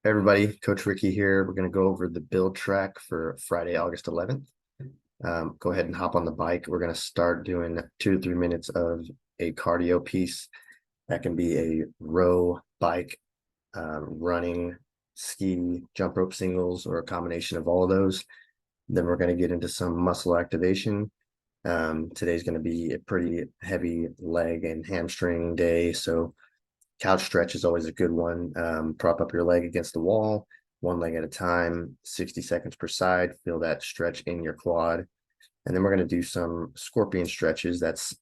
Everybody, Coach Ricky here. We're going to go over the build track for Friday, August 11th. Go ahead and hop on the bike. We're going to start doing 2 to 3 minutes of a cardio piece. That can be a row, bike, running, ski, jump rope singles, or a combination of all of those. Then we're going to get into some muscle activation. Today's going to be a pretty heavy leg and hamstring day. So couch stretch is always a good one. Prop up your leg against the wall, one leg at a time, 60 seconds per side. Feel that stretch in your quad. And then we're going to do some scorpion stretches. That's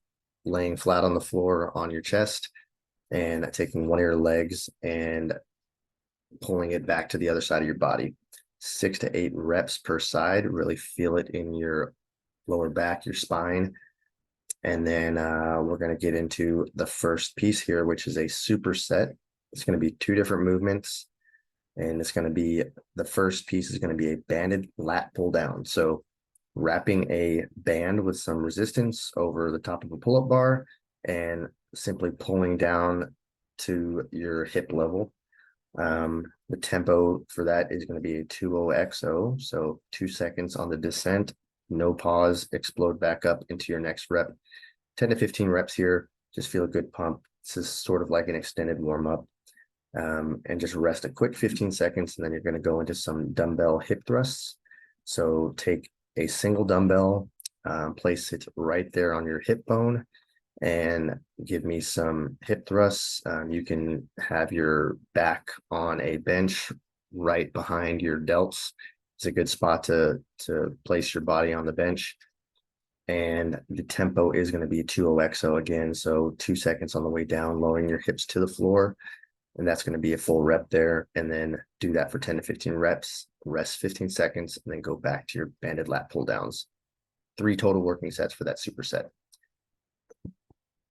laying flat on the floor on your chest and taking one of your legs and pulling it back to the other side of your body. 6 to 8 reps per side. Really feel it in your lower back, your spine. And then we're going to get into the first piece here, which is a superset. It's going to be 2 different movements. And it's going to be, the first piece is going to be a banded lat pull down. So wrapping a band with some resistance over the top of a pull-up bar and simply pulling down to your hip level. The tempo for that is going to be a 2-0-XO. So 2 seconds on the descent, no pause, explode back up into your next rep. 10 to 15 reps here. Just feel a good pump. This is sort of like an extended warm-up. And just rest a quick 15 seconds, and then you're going to go into some dumbbell hip thrusts. So take a single dumbbell, place it right there on your hip bone, and give me some hip thrusts. You can have your back on a bench right behind your delts. It's a good spot to place your body on the bench. And the tempo is going to be 2-0-XO again. So 2 seconds on the way down, lowering your hips to the floor. And that's going to be a full rep there. And then do that for 10 to 15 reps, rest 15 seconds, and then go back to your banded lat pull downs. 3 total working sets for that superset.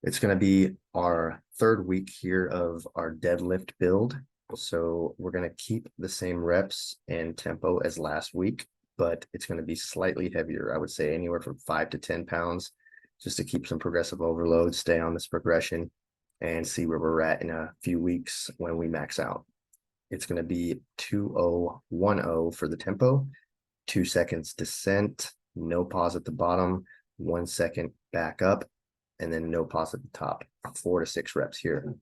It's going to be our 3rd week here of our deadlift build. So we're going to keep the same reps and tempo as last week, but it's going to be slightly heavier. I would say anywhere from 5 to 10 pounds, just to keep some progressive overload, stay on this progression, and see where we're at in a few weeks when we max out. It's going to be 2-0-1-0 for the tempo, 2 seconds descent, no pause at the bottom, 1 second back up, and then no pause at the top. 4 to 6 reps here.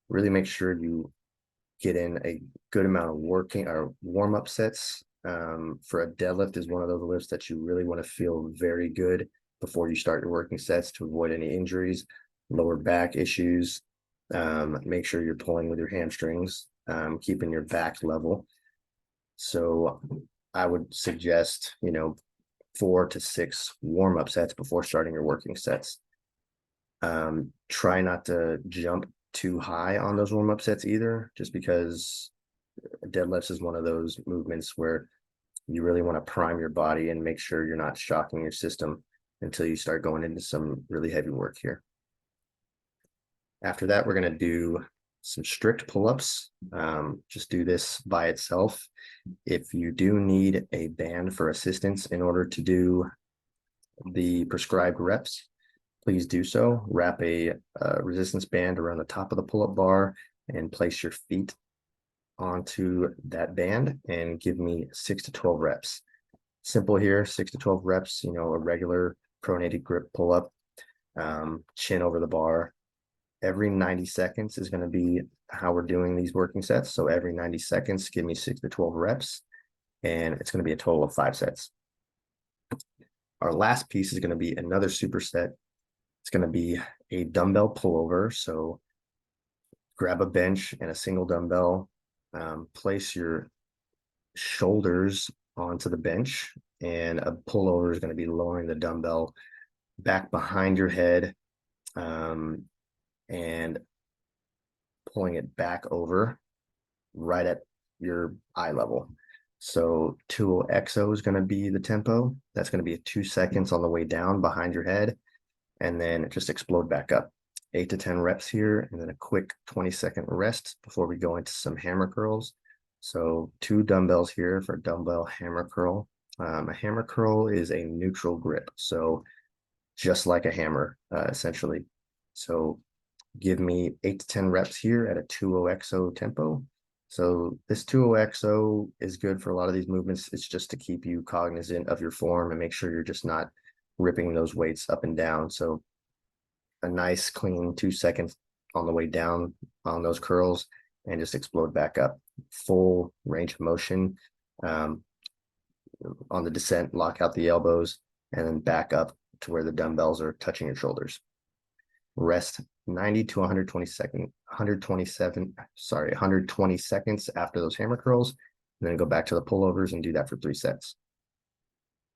Really make sure you get in a good amount of working or warm-up sets. For a deadlift is one of those lifts that you really want to feel very good before you start your working sets to avoid any injuries, lower back issues. Make sure you're pulling with your hamstrings, keeping your back level. So I would suggest, 4 to 6 warm-up sets before starting your working sets. Try not to jump too high on those warm-up sets either, just because deadlifts is one of those movements where you really want to prime your body and make sure you're not shocking your system until you start going into some really heavy work here. After that, we're going to do some strict pull-ups. Just do this by itself. If you do need a band for assistance in order to do the prescribed reps, please do so. Wrap a resistance band around the top of the pull-up bar and place your feet onto that band and give me 6 to 12 reps. Simple here, 6 to 12 reps, a regular pronated grip pull-up, chin over the bar. Every 90 seconds is going to be how we're doing these working sets. So every 90 seconds, give me 6 to 12 reps, and it's going to be a total of 5 sets. Our last piece is going to be another superset. It's going to be a dumbbell pullover. So grab a bench and a single dumbbell, place your shoulders onto the bench, and a pullover is going to be lowering the dumbbell back behind your head, and pulling it back over right at your eye level. So 2-0-XO is going to be the tempo. That's going to be 2 seconds on the way down behind your head, and then just explode back up. 8 to 10 reps here, and then a quick 20-second rest before we go into some hammer curls. So 2 dumbbells here for dumbbell hammer curl. A hammer curl is a neutral grip, so just like a hammer, essentially. So give me 8 to 10 reps here at a 2-0-XO tempo, So this 2OXO is good for a lot of these movements. It's just to keep you cognizant of your form and make sure you're just not ripping those weights up and down. So a nice clean 2 seconds on the way down on those curls and just explode back up. Full range of motion. On the descent, lock out the elbows and then back up to where the dumbbells are touching your shoulders. Rest 90 to 120 seconds after those hammer curls, and then go back to the pullovers and do that for 3 sets.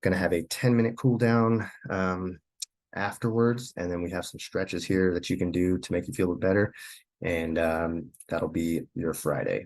Going to have a 10-minute cool down afterwards, and then we have some stretches here that you can do to make you feel better, and that'll be your Friday.